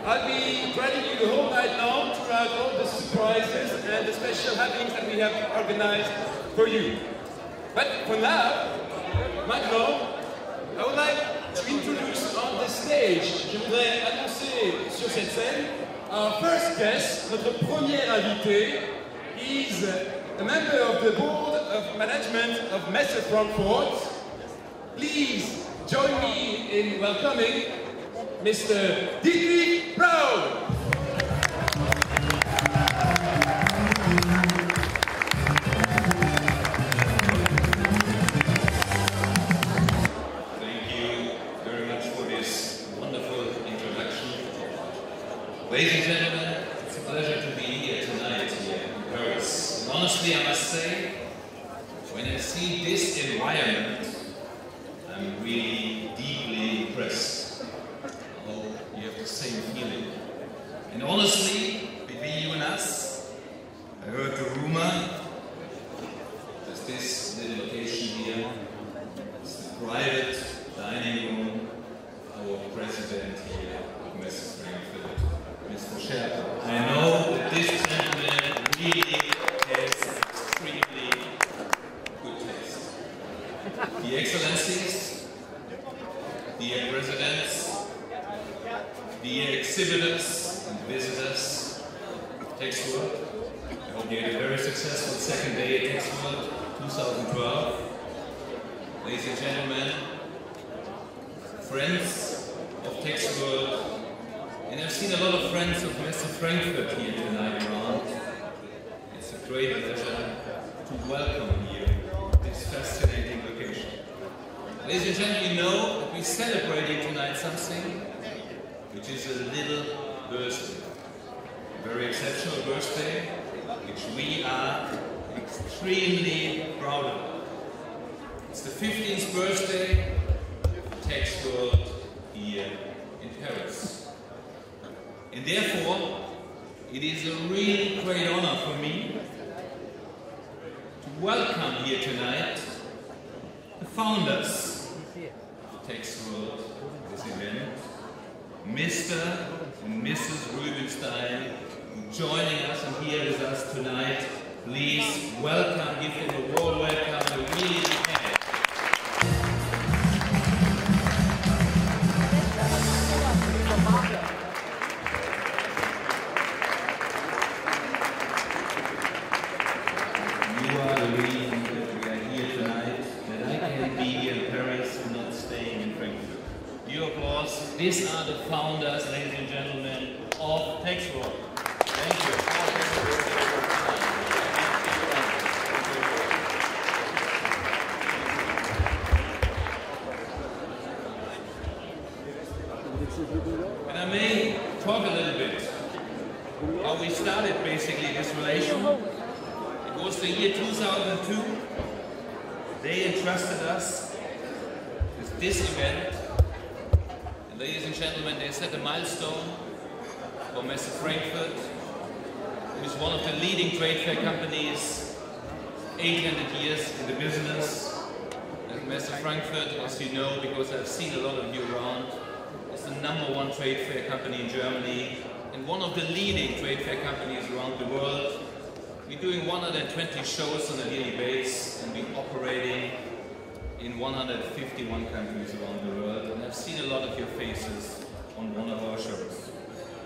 I'll be guiding you the whole night long throughout all the surprises and the special happenings that we have organized for you. But for now, maintenant, I would like to introduce on the stage, je voudrais annoncer sur cette scène, our first guest, notre premier invité, is a member of the board of management of Messe Frankfurt. Please join me in welcoming Mr. Detlef BRAUN. Ladies and gentlemen, it's a pleasure to be here tonight here in Paris. Honestly, I must say, when I see this environment, I'm really deeply impressed. I hope you have the same feeling. And honestly, between you and us, I heard the rumor that this little location here is the private dining room of our president here of Messe Frankfurt. Mr. Chair, I know that this gentleman really has extremely good taste. The Excellencies, dear Presidents, dear exhibitors and visitors of Texworld, I hope you had a very successful second day at Texworld 2012. Ladies and gentlemen, friends of Texworld, and I've seen a lot of friends of Messe Frankfurt here tonight around. It's a great pleasure to welcome you to this fascinating location. Ladies and gentlemen, you know that we're celebrating tonight something which is a little birthday. A very exceptional birthday, which we are extremely proud of. It's the 15th birthday of Texworld here in Paris. And therefore, it is a really great honor for me to welcome here tonight the founders of Texworld, this event, Mr. and Mrs. Rubenstein, joining us and here with us tonight. Please welcome, give them a warm welcome, a really big hand. These are the founders, ladies and gentlemen, of Texworld. Thank you. And I may talk a little bit how we started basically this relation. It was the year 2002. They entrusted us with this event. Ladies and gentlemen, they set a milestone for Messe Frankfurt, who is one of the leading trade fair companies, 800 years in the business. And Messe Frankfurt, as you know, because I've seen a lot of you around, is the #1 trade fair company in Germany and one of the leading trade fair companies around the world. We're doing 120 shows on a yearly basis and we're operating in 151 countries around the world, and I've seen a lot of your faces on one of our shows.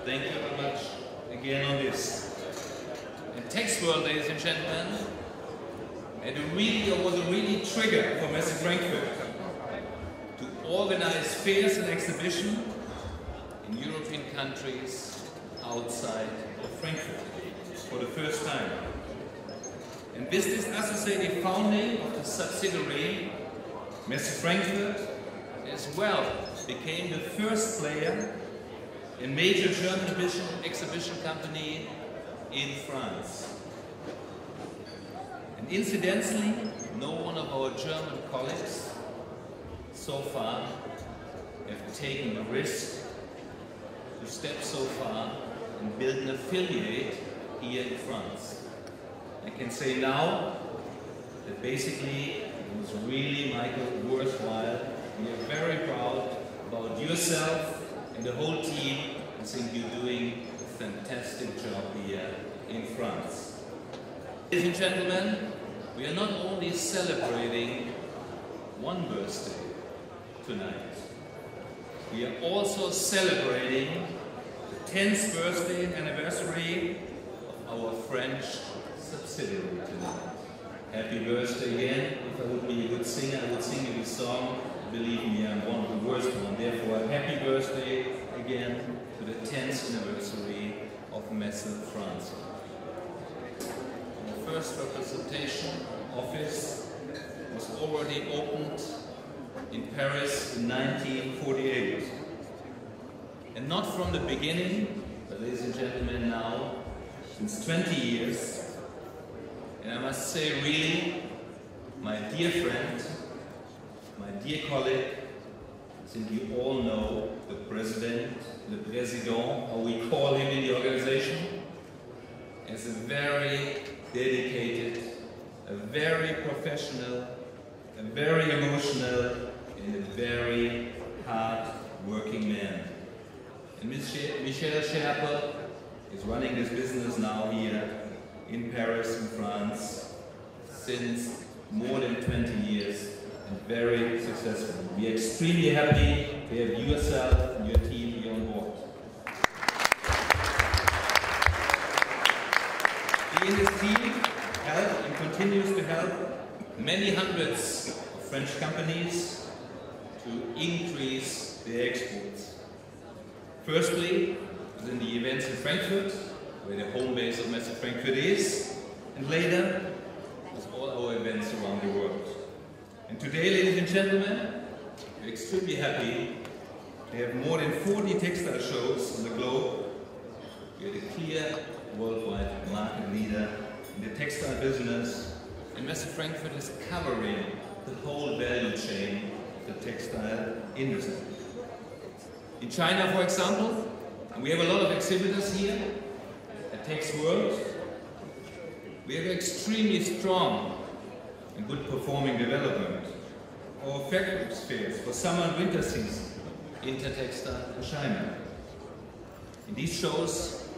Thank you very much again on this. And Texworld, ladies and gentlemen, was a really trigger for Messe Frankfurt to organize fairs and exhibitions in European countries outside of Frankfurt for the first time. And with this associated founding of the subsidiary, Messe Frankfurt as well became the first player in major German exhibition company in France. And incidentally, no one of our German colleagues so far have taken the risk to step so far and build an affiliate here in France. I can say now that basically it was really, Michael, worthwhile. We are very proud about yourself and the whole team I think you're doing a fantastic job here in France. Ladies and gentlemen, we are not only celebrating one birthday tonight, we are also celebrating the 10th birthday and anniversary of our French subsidiary tonight. Happy birthday again. If I would be a good singer, I would sing you this song. Believe me, I'm one of the worst ones. Therefore, happy birthday again to the 10th anniversary of Messe Frankfurt. The first representation office was already opened in Paris in 1948. And not from the beginning, but ladies and gentlemen, now, since 20 years. And I must say, really, my dear friend, my dear colleague, I think you all know the president, le président, how we call him in the organization, as a very dedicated, a very professional, a very emotional, and a very hard-working man. And Michel Scherper is running this business now here in Paris, in France, since more than 20 years, and very successful. We are extremely happy to have yourself and your team here on board. He and his team help and continues to help many hundreds of French companies to increase their exports. Firstly, within the events in Frankfurt, where the home base of Messe Frankfurt is, and later with all our events around the world. And today, ladies and gentlemen, we're extremely happy to have more than 40 textile shows on the globe. We are the clear worldwide market leader in the textile business, and Messe Frankfurt is covering the whole value chain of the textile industry. In China, for example, and we have a lot of exhibitors here at Texworld. We have extremely strong and good performing development. Our fabric fairs for summer and winter season, Intertextile in China. In these shows,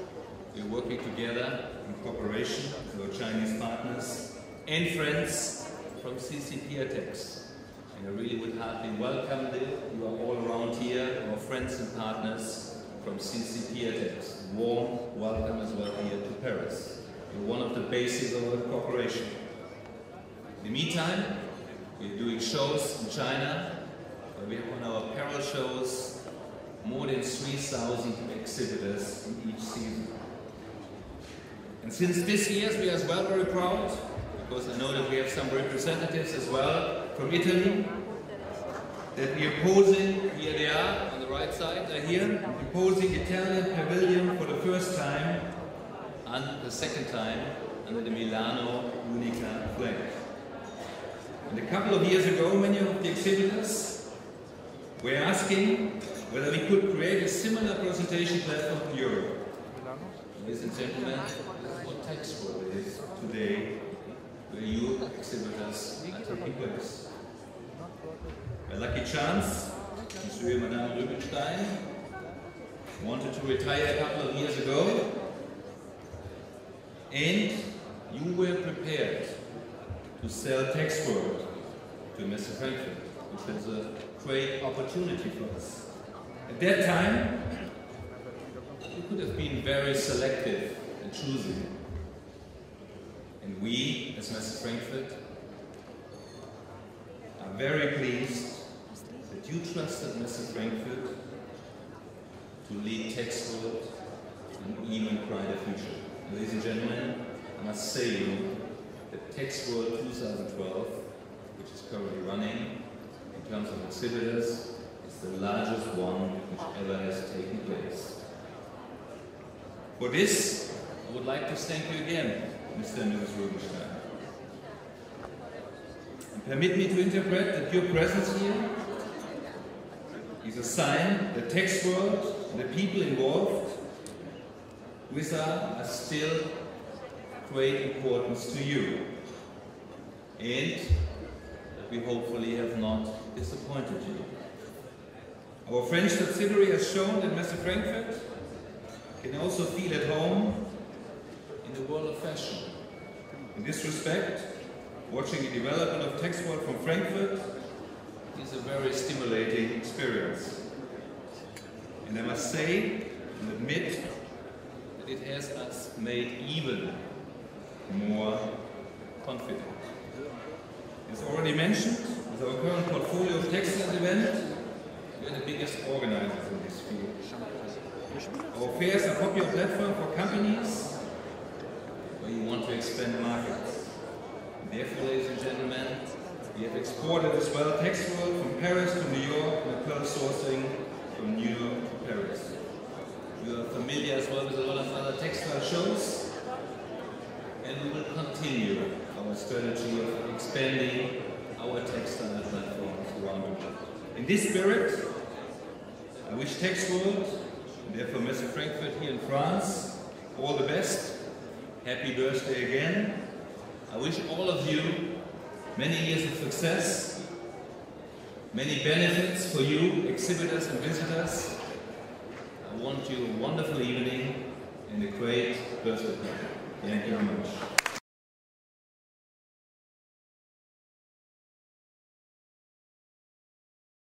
we are working together in cooperation with our Chinese partners and friends from CCP-Atex. And I really would heartily welcome them. You are all around here, our friends and partners from CCP-Atex. Warm welcome as well here to Paris. You're one of the bases of our cooperation. In the meantime, we're doing shows in China, where we have on our apparel shows more than 3,000 exhibitors in each season. And since this year, we are as well very proud, because I know that we have some representatives as well from Italy, that we are posing, here they are, on the right side, they're here, posing Italian pavilion for the first time, and the second time, under the Milano Unica flag. And a couple of years ago, many of the exhibitors were asking whether we could create a similar presentation platform in Europe. Ladies and gentlemen, this is what Texworld is today, where you exhibitors are taking place. By lucky chance, Monsieur and Madame Rubinstein wanted to retire a couple of years ago, and you were prepared to sell Texworld to Messe Frankfurt, which was a great opportunity for us. At that time, we could have been very selective and choosing. And we, as Messe Frankfurt, are very pleased that you trusted Messe Frankfurt to lead Texworld to an even brighter future. Ladies and gentlemen, I must say to you that Texworld 2012, which is currently running, in terms of exhibitors, is the largest one which ever has taken place. For this, I would like to thank you again, Mr. and Mrs. Rubinstein. And permit me to interpret that your presence here is a sign that Texworld and the people involved with are still great importance to you, and that we hopefully have not disappointed you. Our French subsidiary has shown that Messe Frankfurt can also feel at home in the world of fashion. In this respect, watching the development of Texworld from Frankfurt is a very stimulating experience. And I must say and admit that it has us made even more confident. As already mentioned, with our current portfolio of textile events, we are the biggest organizers in this field. Our fairs are a popular platform for companies where you want to expand markets. And therefore, ladies and gentlemen, we have exported as well Texworld from Paris to New York and apparel sourcing from New York to Paris. We are familiar as well with a lot of other textile shows, and we will continue our strategy of expanding our textile platforms around the world. In this spirit, I wish Texworld, and therefore Messe Frankfurt here in France, all the best. Happy birthday again. I wish all of you many years of success, many benefits for you, exhibitors and visitors. I want you a wonderful evening and a great birthday party. Thank you very much.